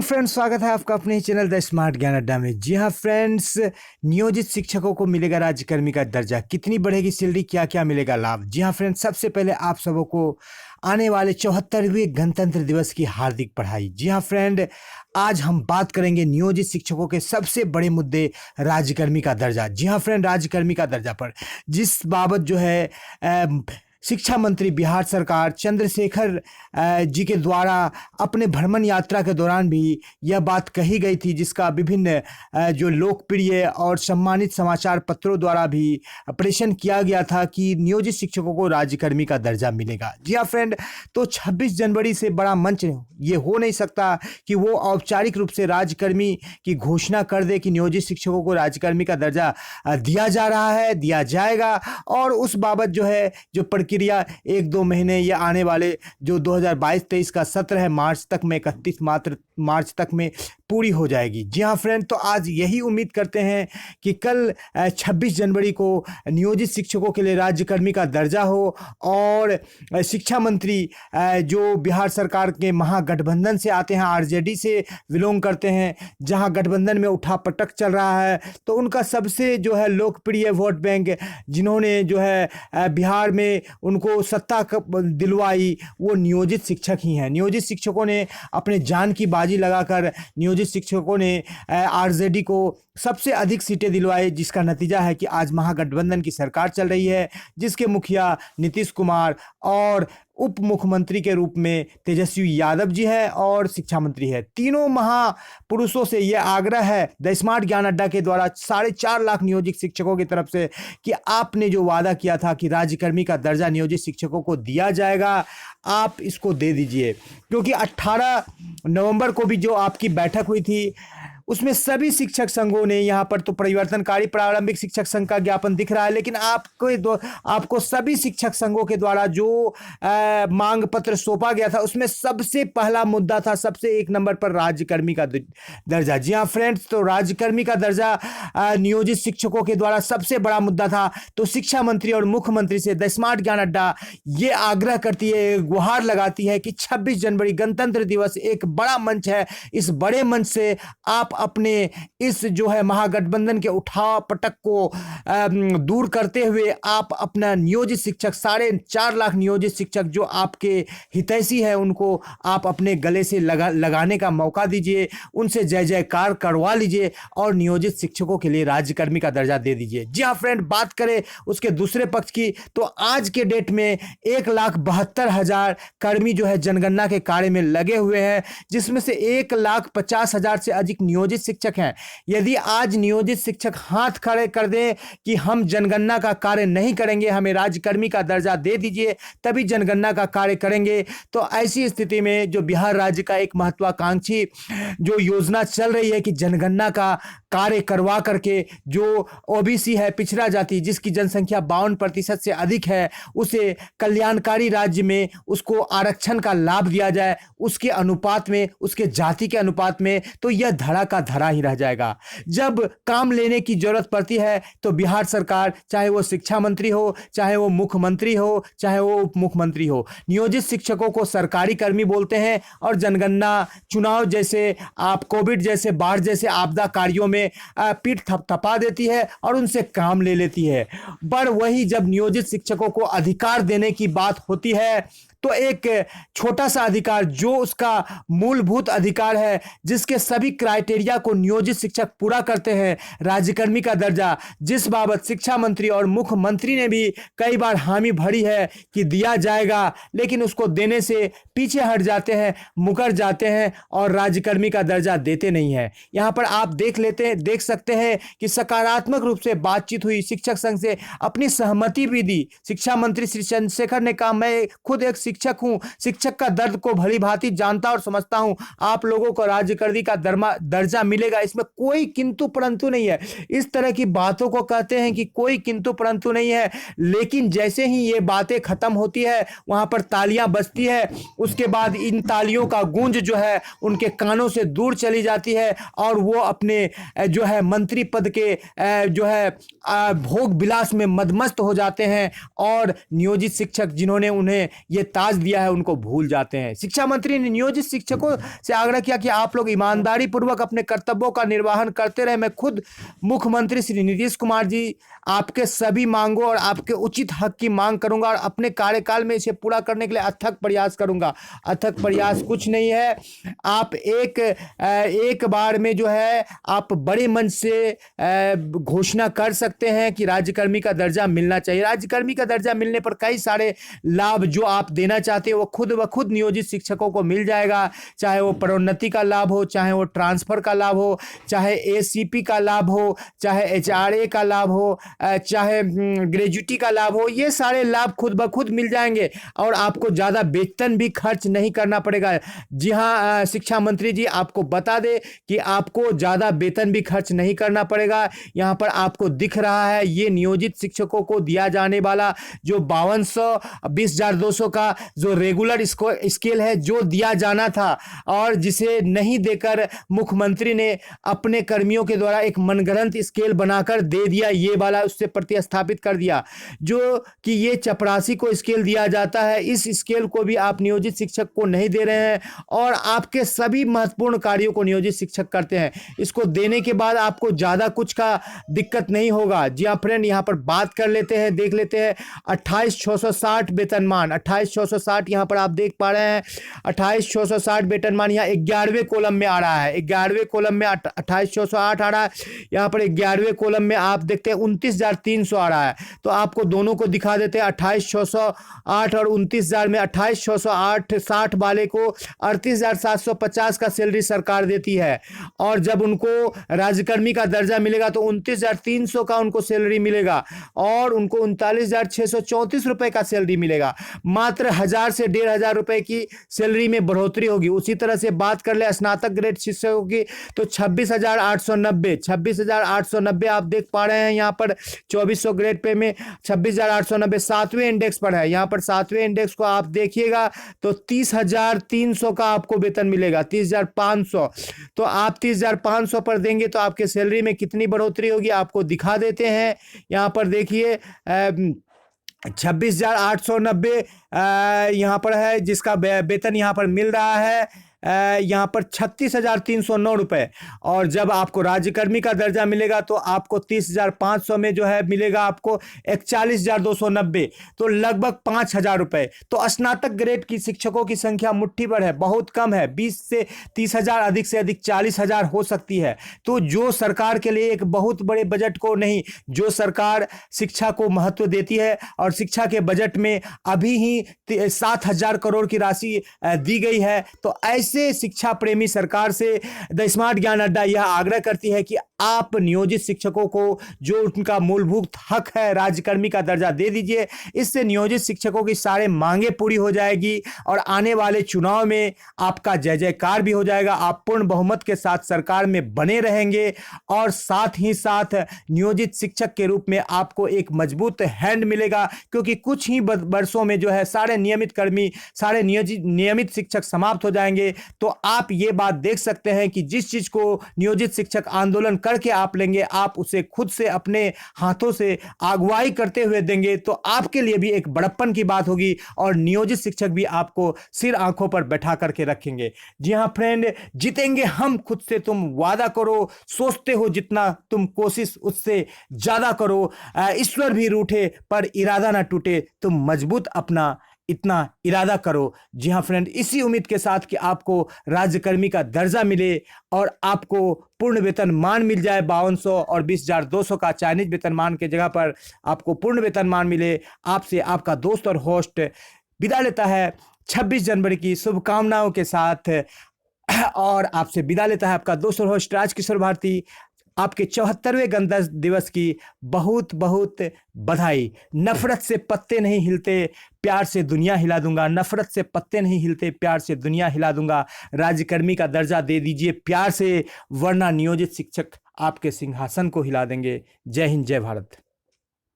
Friends, स्वागत है आपका अपने ही चैनल द स्मार्ट ज्ञान अड्डा में। जी हाँ फ्रेंड्स, नियोजित शिक्षकों को मिलेगा राज्यकर्मी का दर्जा, कितनी बढ़ेगी सैलरी, क्या क्या मिलेगा लाभ। जी हाँ फ्रेंड्स, सबसे पहले आप सबों को आने वाले 74वें गणतंत्र दिवस की हार्दिक बधाई। जी हाँ फ्रेंड, आज हम बात करेंगे नियोजित शिक्षकों के सबसे बड़े मुद्दे राज्यकर्मी का दर्जा। जी हाँ फ्रेंड, राज्यकर्मी का दर्जा पर जिस बाबत जो है शिक्षा मंत्री बिहार सरकार चंद्रशेखर जी के द्वारा अपने भ्रमण यात्रा के दौरान भी यह बात कही गई थी, जिसका विभिन्न जो लोकप्रिय और सम्मानित समाचार पत्रों द्वारा भी प्रेषण किया गया था कि नियोजित शिक्षकों को राज्यकर्मी का दर्जा मिलेगा। जी हाँ फ्रेंड, तो 26 जनवरी से बड़ा मंच ये हो नहीं सकता कि वो औपचारिक रूप से राज्यकर्मी की घोषणा कर दे कि नियोजित शिक्षकों को राज्यकर्मी का दर्जा दिया जा रहा है, दिया जाएगा। और उस बाबत जो है जो प्रक्रिया 1-2 महीने या आने वाले जो 2022-23 का सत्र है मार्च तक में, 31 मार्च तक में पूरी हो जाएगी। जी हाँ फ्रेंड, तो आज यही उम्मीद करते हैं कि कल 26 जनवरी को नियोजित शिक्षकों के लिए राज्यकर्मी का दर्जा हो और शिक्षा मंत्री जो बिहार सरकार के महागठबंधन से आते हैं, आरजेडी से बिलोंग करते हैं, जहां गठबंधन में उठापटक चल रहा है, तो उनका सबसे जो है लोकप्रिय वोट बैंक जिन्होंने जो है बिहार में उनको सत्ता दिलवाई, वो नियोजित शिक्षक ही हैं। नियोजित शिक्षकों ने अपने जान की बाजी लगाकर नियोजित शिक्षकों ने आरजेडी को सबसे अधिक सीटें दिलवाई, जिसका नतीजा है कि आज महागठबंधन की सरकार चल रही है, जिसके मुखिया नीतीश कुमार और उप मुख्यमंत्री के रूप में तेजस्वी यादव जी है और शिक्षा मंत्री है। तीनों महापुरुषों से यह आग्रह है द स्मार्ट ज्ञान अड्डा के द्वारा 4.5 लाख नियोजित शिक्षकों की तरफ से कि आपने जो वादा किया था कि राज्यकर्मी का दर्जा नियोजित शिक्षकों को दिया जाएगा, आप इसको दे दीजिए। क्योंकि 18 नवंबर को भी जो आपकी बैठक हुई थी उसमें सभी शिक्षक संघों ने, यहाँ पर तो परिवर्तनकारी प्रारंभिक शिक्षक संघ का ज्ञापन दिख रहा है, लेकिन आपको सभी शिक्षक संघों के द्वारा जो मांग पत्र सौंपा गया था उसमें सबसे पहला मुद्दा था, सबसे 1 नंबर पर राज्यकर्मी का दर्जा। जी हाँ फ्रेंड्स, तो राज्यकर्मी का दर्जा नियोजित शिक्षकों के द्वारा सबसे बड़ा मुद्दा था। तो शिक्षा मंत्री और मुख्यमंत्री से द स्मार्ट ज्ञान अड्डा ये आग्रह करती है, गुहार लगाती है कि 26 जनवरी गणतंत्र दिवस एक बड़ा मंच है, इस बड़े मंच से आप अपने इस जो है महागठबंधन के उठाव पटक को दूर करते हुए आप अपना नियोजित शिक्षक 4.5 लाख नियोजित शिक्षक जो आपके हितैषी है उनको आप अपने गले से लगाने का मौका दीजिए, उनसे जय जयकार करवा लीजिए और नियोजित शिक्षकों के लिए राज्यकर्मी का दर्जा दे दीजिए। जी हाँ फ्रेंड, बात करें उसके दूसरे पक्ष की, तो आज के डेट में 1,72,000 कर्मी जो है जनगणना के कार्य में लगे हुए हैं, जिसमें से 1,50,000 से अधिक नियोजित शिक्षक हैं। यदि आज नियोजित शिक्षक हाथ खड़े कर दें कि हम जनगणना का कार्य नहीं करेंगे, हमें राज्यकर्मी का दर्जा दे दीजिए, तभी जनगणना का कार्य करेंगे, तो ऐसी स्थिति में जो बिहार राज्य का एक महत्वाकांक्षी जो योजना चल रही है कि जनगणना का कार्य करवा करके जो ओबीसी है, पिछड़ा जाति, जिसकी जनसंख्या 52% से अधिक है, उसे कल्याणकारी राज्य में उसको आरक्षण का लाभ दिया जाए, उसके अनुपात में, उसके जाति के अनुपात में, तो यह धड़ा का धड़ा ही रह जाएगा। जब काम लेने की जरूरत पड़ती है तो बिहार सरकार, चाहे वो शिक्षा मंत्री हो, चाहे वो मुख्यमंत्री हो, चाहे वो उप मुख्यमंत्री हो, नियोजित शिक्षकों को सरकारी कर्मी बोलते हैं और जनगणना, चुनाव जैसे, आप कोविड जैसे, बाढ़ जैसे आपदा कार्यों में पीठ थपथपा देती है और उनसे काम ले लेती है। पर वही जब नियोजित शिक्षकों को अधिकार देने की बात होती है तो एक छोटा सा अधिकार जो उसका मूलभूत अधिकार है, जिसके सभी क्राइटेरिया को नियोजित शिक्षक पूरा करते हैं, राज्यकर्मी का दर्जा, जिस बाबत शिक्षा मंत्री और मुख्यमंत्री ने भी कई बार हामी भरी है कि दिया जाएगा, लेकिन उसको देने से पीछे हट जाते हैं, मुकर जाते हैं और राज्यकर्मी का दर्जा देते नहीं है। यहाँ पर आप देख सकते हैं कि सकारात्मक रूप से बातचीत हुई, शिक्षक संघ से अपनी सहमति भी दी। शिक्षा मंत्री श्री चंद्रशेखर ने कहा, मैं खुद एक शिक्षक हूं, शिक्षक का दर्द को भली भांति जानता और समझता हूं, आप लोगों को राज्यकर्मी का दर्जा मिलेगा, इसमें कोई किंतु परंतु नहीं है। इस तरह की बातों को कहते हैं कि कोई किंतु परंतु नहीं है, लेकिन जैसे ही ये बातें खत्म होती है वहां पर तालियां बजती है, उसके बाद इन तालियों का गूंज जो है उनके कानों से दूर चली जाती है और वो अपने जो है मंत्री पद के जो है भोग विलास में मदमस्त हो जाते हैं। और नियोजित शिक्षक जिन्होंने उन्हें ये ताज दिया है उनको भूल जाते हैं। शिक्षा मंत्री ने नियोजित शिक्षकों से आग्रह किया कि आप लोग ईमानदारी पूर्वक अपने कर्तव्यों का निर्वहन करते रहे। मैं खुद मुख्यमंत्री श्री नीतीश कुमार जी आपके सभी मांगों और आपके उचित हक की मांग करूंगा और अपने कार्यकाल में इसे पूरा करने के लिए अथक प्रयास करूंगा। अथक प्रयास कुछ नहीं है, आप एक बार में जो है आप बड़े मन से घोषणा कर सकते हैं कि राज्यकर्मी का दर्जा मिलना चाहिए। राज्यकर्मी का दर्जा मिलने पर कई सारे लाभ जो आप देना चाहते हैं वो खुद ब खुद नियोजित शिक्षकों को मिल जाएगा, चाहे वो पदोन्नति का लाभ हो, चाहे वो ट्रांसफर का लाभ हो, चाहे एसीपी का लाभ हो, चाहे एचआरए का लाभ हो, चाहे ग्रेजुटी का लाभ हो। ये सारे लाभ खुद ब खुद मिल जाएंगे और आपको ज़्यादा वेतन भी खर्च नहीं करना पड़ेगा। जी हाँ, शिक्षा मंत्री जी आपको बता दे कि आपको ज़्यादा वेतन भी खर्च नहीं करना पड़ेगा। यहाँ पर आपको दिख रहा है ये नियोजित शिक्षकों को दिया जाने वाला जो 5200 20,200 का जो रेगुलर स्केल है जो दिया जाना था और जिसे नहीं देकर मुख्यमंत्री ने अपने कर्मियों के द्वारा एक मनगढ़ंत स्केल बनाकर दे दिया, ये वाला उससे प्रतिस्थापित कर दिया जो कि ये चपरासी को स्केल दिया जाता है। इस स्केल को भी आप नियोजित शिक्षक को नहीं दे रहे हैं और आपके सभी महत्वपूर्ण कार्यों को नियोजित शिक्षक करते हैं। इसको देने के बाद आपको ज़्यादा कुछ का दिक्कत नहीं होगा। जी हाँ फ्रेंड, यहाँ पर बात कर लेते हैं, देख लेते हैं 28,660 वेतनमान। 28,660 यहाँ पर आप देख पा रहे हैं 28,660 वेतनमान यहाँ 11वें कॉलम में आ रहा है। 11वें कॉलम में 28,608 आ रहा है। यहाँ पर 11वें कॉलम में आप देखते हैं 29,300 आ रहा है। तो आपको दोनों को दिखा देते हैं 28,608 और 29,000 में 28,608 60 वाले को 38,750 का सैलरी सरकार देती है और जब उनको राज्यकर्मी का दर्जा मिलेगा तो 29,300 का उनको सैलरी मिलेगा और उनको 39,634 रुपए का सैलरी मिलेगा। मात्र 1000 से 1,500 रुपए की सैलरी में बढ़ोतरी होगी। उसी तरह से बात कर ले स्नातक ग्रेड शिक्षकों की तो 26,890 आप देख पा रहे हैं यहाँ पर 2400 ग्रेड पे में 26,890 7वें इंडेक्स पर है। यहाँ पर 7वें इंडेक्स को आप देखिएगा तो 30,300 का आपको वेतन मिलेगा, 30,500। तो आप 30,500 पर देंगे तो आपके सैलरी में कितनी बढ़ोतरी होगी आपको दिखा देते हैं। यहाँ पर देखिए 26,890 यहाँ पर है जिसका वेतन यहाँ पर मिल रहा है यहाँ पर 36,309 रुपए और जब आपको राज्यकर्मी का दर्जा मिलेगा तो आपको 30,500 में जो है मिलेगा आपको 41,290, तो लगभग 5,000 रुपए। तो स्नातक ग्रेड की शिक्षकों की संख्या मुट्ठी भर है, बहुत कम है। 20 से 30,000 अधिक से अधिक 40,000 हो सकती है। तो जो सरकार के लिए एक बहुत बड़े बजट को नहीं, जो सरकार शिक्षा को महत्व देती है और शिक्षा के बजट में अभी ही 7,000 करोड़ की राशि दी गई है, तो ऐसे शिक्षा प्रेमी सरकार से द स्मार्ट ज्ञान अड्डा यह आग्रह करती है कि आप नियोजित शिक्षकों को जो उनका मूलभूत हक है राज्यकर्मी का दर्जा दे दीजिए। इससे नियोजित शिक्षकों की सारे मांगे पूरी हो जाएगी और आने वाले चुनाव में आपका जय जयकार भी हो जाएगा। आप पूर्ण बहुमत के साथ सरकार में बने रहेंगे और साथ ही साथ नियोजित शिक्षक के रूप में आपको एक मजबूत हैंड मिलेगा, क्योंकि कुछ ही वर्षों में जो है सारे नियमित कर्मी, सारे नियमित शिक्षक समाप्त हो जाएंगे। तो आप ये बात देख सकते हैं कि जिस चीज को नियोजित शिक्षक आंदोलन करके आप लेंगे, आप उसे खुद से अपने हाथों से अगुवाई करते हुए देंगे तो आपके लिए भी एक बड़प्पन की बात होगी और नियोजित शिक्षक भी आपको सिर आंखों पर बैठा करके रखेंगे। जी हां फ्रेंड, जीतेंगे हम खुद से तुम वादा करो, सोचते हो जितना तुम कोशिश उससे ज्यादा करो, ईश्वर भी रूठे पर इरादा ना टूटे, तुम मजबूत अपना इतना इरादा करो। जी हाँ फ्रेंड, इसी उम्मीद के साथ कि आपको राज्यकर्मी का दर्जा मिले और आपको पूर्ण वेतनमान मिल जाए 5200 और 20,200 का चाइनीज वेतनमान के जगह पर आपको पूर्ण वेतनमान मिले, आपसे आपका दोस्त और होस्ट विदा लेता है 26 जनवरी की शुभकामनाओं के साथ और आपसे विदा लेता है आपका दोस्त और होस्ट राजकिशोर भारती। आपके 74वें गणतंत्र दिवस की बहुत बहुत बधाई। नफरत से पत्ते नहीं हिलते, प्यार से दुनिया हिला दूंगा। नफरत से पत्ते नहीं हिलते, प्यार से दुनिया हिला दूंगा। राज्यकर्मी का दर्जा दे दीजिए प्यार से, वरना नियोजित शिक्षक आपके सिंहासन को हिला देंगे। जय हिंद, जय भारत।